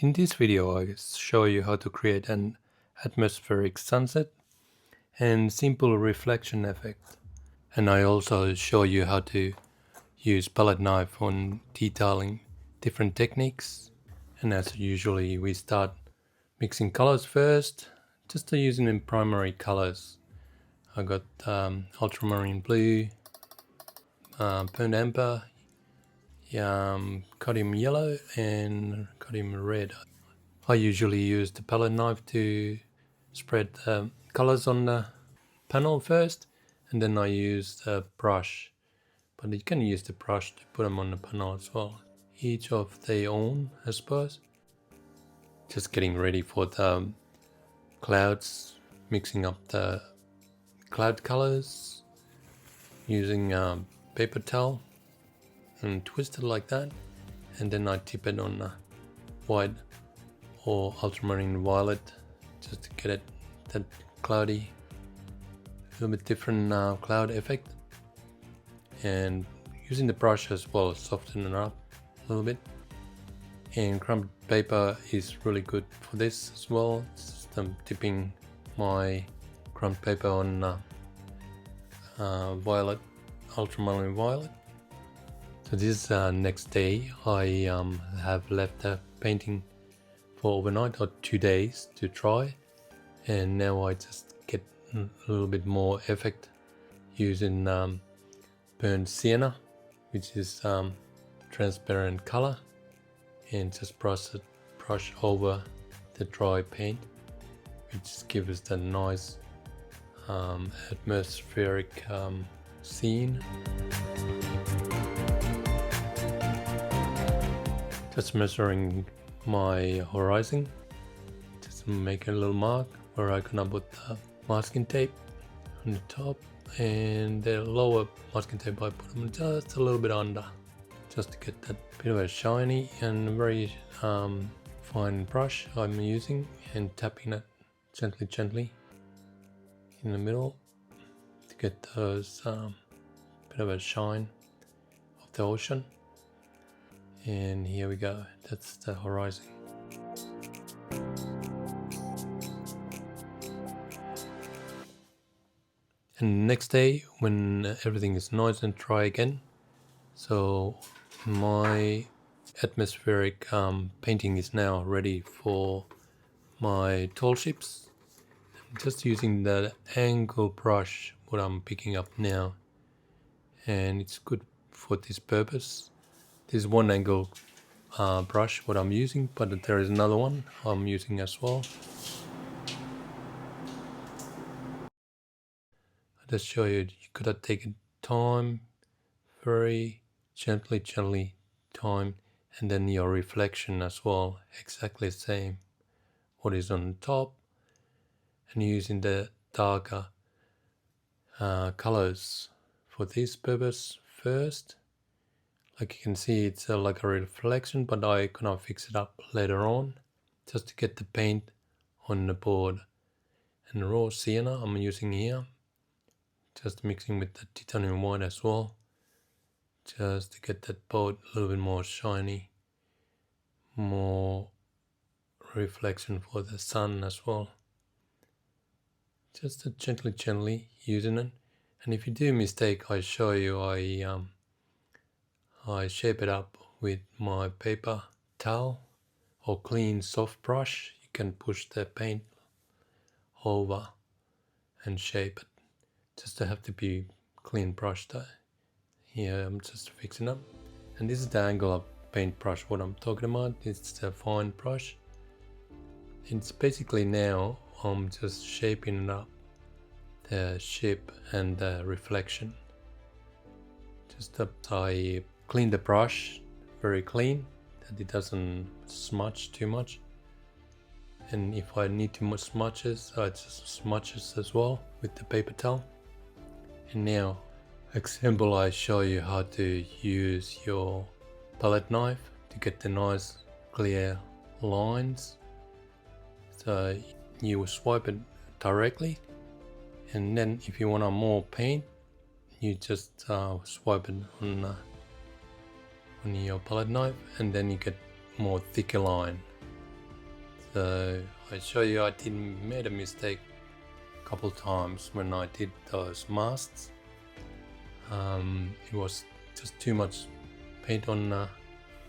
In this video I show you how to create an atmospheric sunset and simple reflection effect. And I also show you how to use palette knife on detailing different techniques. And as usually we start mixing colors first, just using in primary colors. I got ultramarine blue, burnt amber, cadmium yellow and cadmium red. I usually use the palette knife to spread the colors on the panel first, and then I use the brush. But you can use the brush to put them on the panel as well. Each of their own, I suppose. Just getting ready for the clouds, mixing up the cloud colors, using a paper towel and twist it like that, and then I tip it on white or ultramarine violet just to get it that cloudy, a little bit different cloud effect. And using the brush as well, soften it up a little bit. And crumpled paper is really good for this as well. Just dipping my crumpled paper on violet, ultramarine violet. So this next day I have left the painting for overnight or 2 days to dry, and now I just get a little bit more effect using burnt sienna, which is transparent color, and just brush over the dry paint, which gives the nice atmospheric scene. Just measuring my horizon, just make a little mark where I'm gonna put the masking tape on the top, and the lower masking tape I put them just a little bit under, just to get that bit of a shiny and very fine brush I'm using, and tapping it gently in the middle to get those bit of a shine of the ocean. And here we go, that's the horizon. And next day, when everything is nice and dry again, so my atmospheric painting is now ready for my tall ships. I'm just using the angle brush, what I'm picking up now, and it's good for this purpose. This is one angle brush what I'm using, but there is another one I'm using as well. I'll just show you, you gotta take time, very gently time, and then your reflection as well, exactly the same what is on the top, and using the darker colors for this purpose first. Like you can see, it's like a reflection, but I gonna fix it up later on just to get the paint on the board. And the raw sienna I'm using here, just mixing with the titanium white as well, just to get that board a little bit more shiny, more reflection for the sun as well. Just gently using it. And if you do mistake, I show you, I shape it up with my paper towel or clean soft brush. You can push the paint over and shape it. Just to have to be clean brush though. Here I'm just fixing up. And this is the angular paint brush what I'm talking about. It's the fine brush. It's basically now I'm just shaping up the ship and the reflection. Just I clean the brush very clean, that it doesn't smudge too much. And if I need to smudges, I just smudges as well with the paper towel. And now, example, I show you how to use your palette knife to get the nice clear lines. So you swipe it directly, and then if you want more paint, you just swipe it on your palette knife, and then you get more thicker line. So I show you I made a mistake a couple times when I did those masts. It was just too much paint on a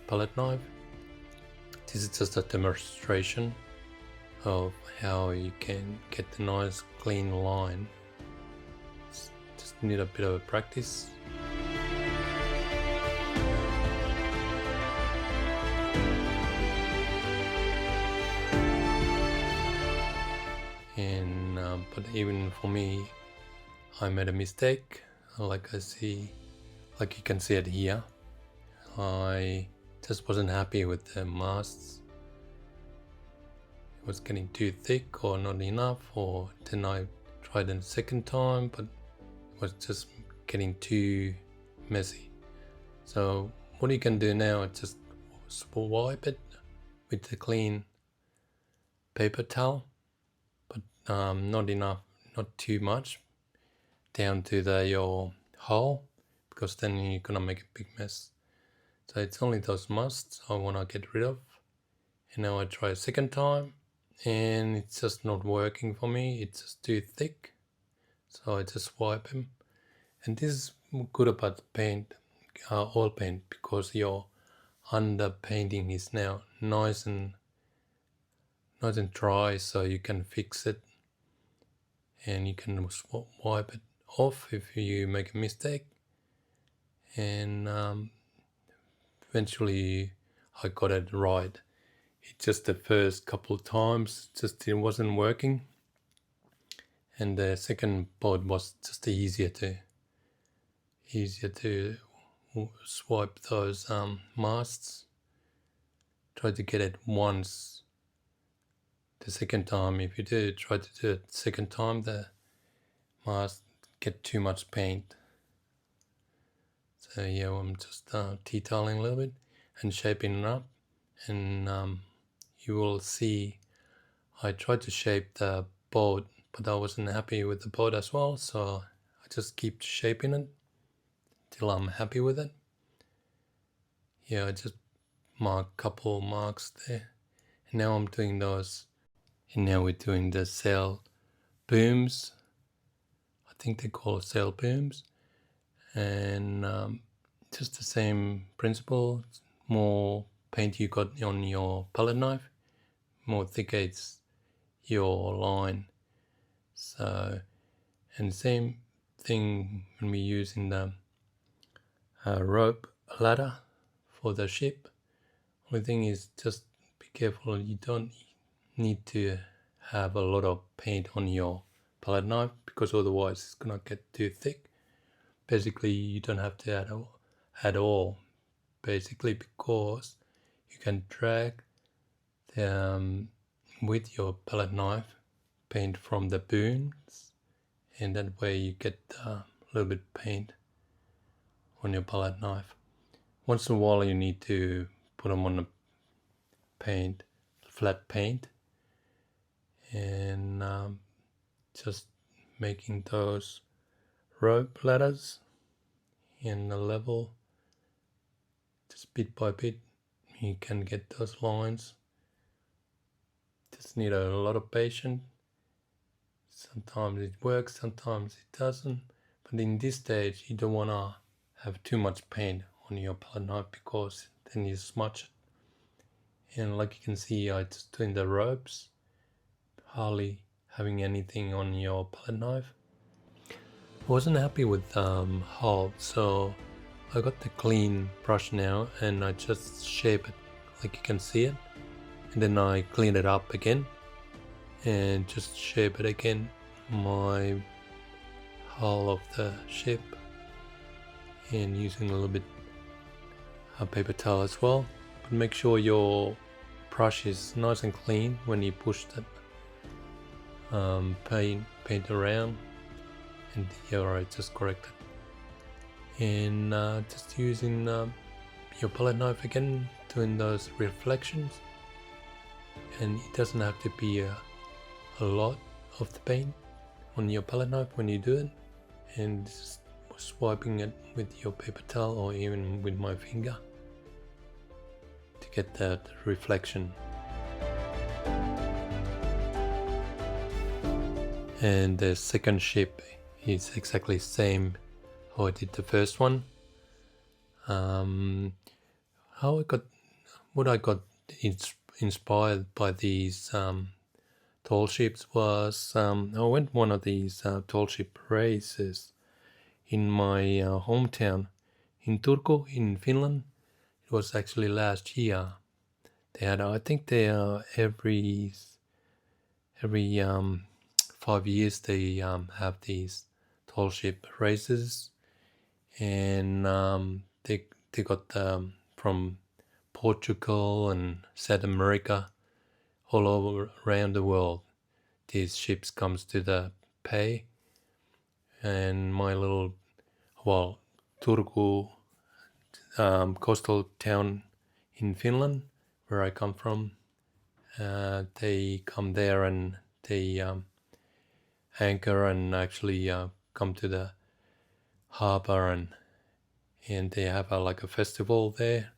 palette knife. This is just a demonstration of how you can get the nice clean line. Just need a bit of practice. And but even for me, I made a mistake. Like you can see it here. I just wasn't happy with the masts. It was getting too thick or not enough, or then I tried it a second time, but it was just getting too messy. So what you can do now is just wipe it with the clean paper towel, but not enough, not too much, down to your hole, because then you're gonna make a big mess. So it's only those musts I want to get rid of. And now I try a second time, and it's just not working for me. It's just too thick. So I just wipe them. And this is good about paint, oil paint, because your under painting is now nice and dry, so you can fix it, and you can wipe it off if you make a mistake. And eventually I got it right. It's just the first couple of times it wasn't working, and the second board was just easier to swipe those masts. Try to get it once. The second time, if you try to do it second time, the mast get too much paint. So yeah, I'm just detailing a little bit and shaping it up, and you will see I tried to shape the boat, but I wasn't happy with the boat as well, so I just keep shaping it till I'm happy with it. Yeah, I just mark a couple marks there, and now I'm doing those, and now we're doing the sail booms. I think they call it sail booms, and just the same principle. More paint you got on your palette knife, more thicker it's your line. So, and same thing when we're using the rope ladder for the ship. Only thing is just be careful, you don't need to have a lot of paint on your palette knife, because otherwise it's gonna get too thick. Basically you don't have to add at all, basically, because you can drag with your palette knife paint from the booms, and that way you get a little bit paint on your palette knife. Once in a while you need to put them on the paint, flat paint, and just making those rope ladders in the level, just bit by bit you can get those lines. Just need a lot of patience. Sometimes it works, sometimes it doesn't, but in this stage you don't want to have too much paint on your palette knife, because then you smudge it. And like you can see, I just doing the ropes, hardly having anything on your palette knife. I wasn't happy with hull, so I got the clean brush now, and I just shape it like you can see it, and then I clean it up again and just shape it again, my hull of the ship, and using a little bit of paper towel as well. But make sure your brush is nice and clean when you push that paint around. And yeah, alright, just correct it. And just using your palette knife again, doing those reflections. And it doesn't have to be a lot of the paint on your palette knife when you do it, and just swiping it with your paper towel or even with my finger to get that reflection. And the second ship is exactly the same how I did the first one. How I got inspired by these tall ships was I went one of these tall ship races in my hometown in Turku in Finland. It was actually last year. They had, I think they are every 5 years they have these tall ship races, and they got from Portugal and South America, all over around the world. These ships comes to the pay, and my little, well, Turku coastal town in Finland, where I come from, they come there and they anchor and actually come to the harbor, and they have like a festival there,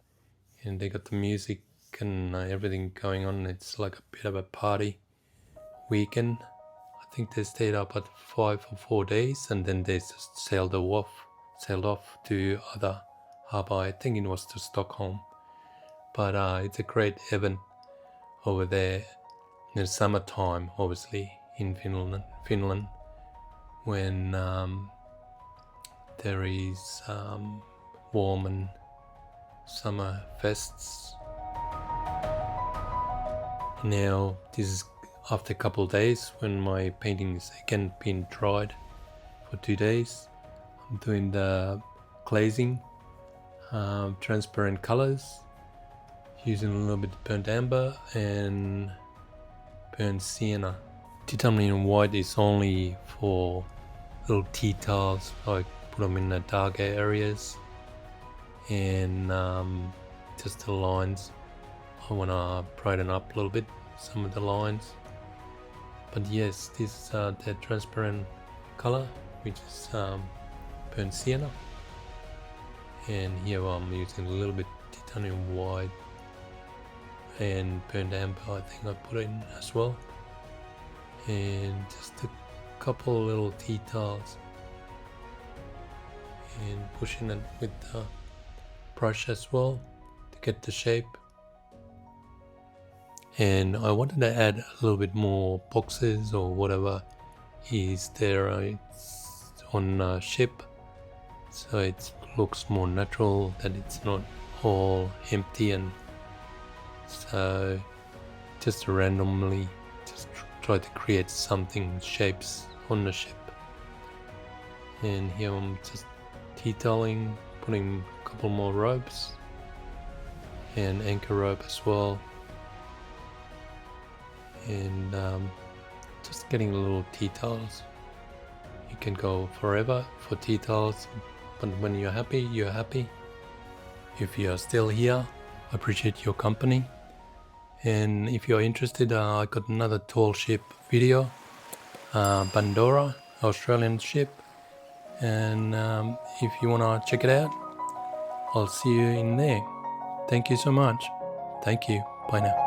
and they got the music and everything going on. It's like a bit of a party weekend. I think they stayed up at 5 or 4 days, and then they just sailed off to other harbor. I think it was to Stockholm. But it's a great event over there in the summertime, obviously in Finland, when there is warm and summer fests. Now this is after a couple of days when my painting is again been dried for 2 days. I'm doing the glazing, transparent colors, using a little bit of burnt amber and burnt sienna. Titanium white is only for little details, like put them in the darker areas, and just the lines. I want to brighten up a little bit some of the lines. But yes, this is the transparent color, which is burnt sienna. And here I'm using a little bit titanium white and burnt amber, I think I put in as well. And just a couple little details, and pushing it with the brush as well to get the shape. And I wanted to add a little bit more boxes or whatever is there. It's on a ship, so it looks more natural, that it's not all empty. And so just randomly just try to create something, shapes on the ship. And here I'm just detailing, putting a couple more ropes and anchor rope as well, and just getting little details. You can go forever for details, but when you're happy, you're happy. If you are still here, I appreciate your company. And if you're interested, I got another tall ship video, Pandora, Australian ship. And if you want to check it out, I'll see you in there. Thank you so much. Thank you. Bye now.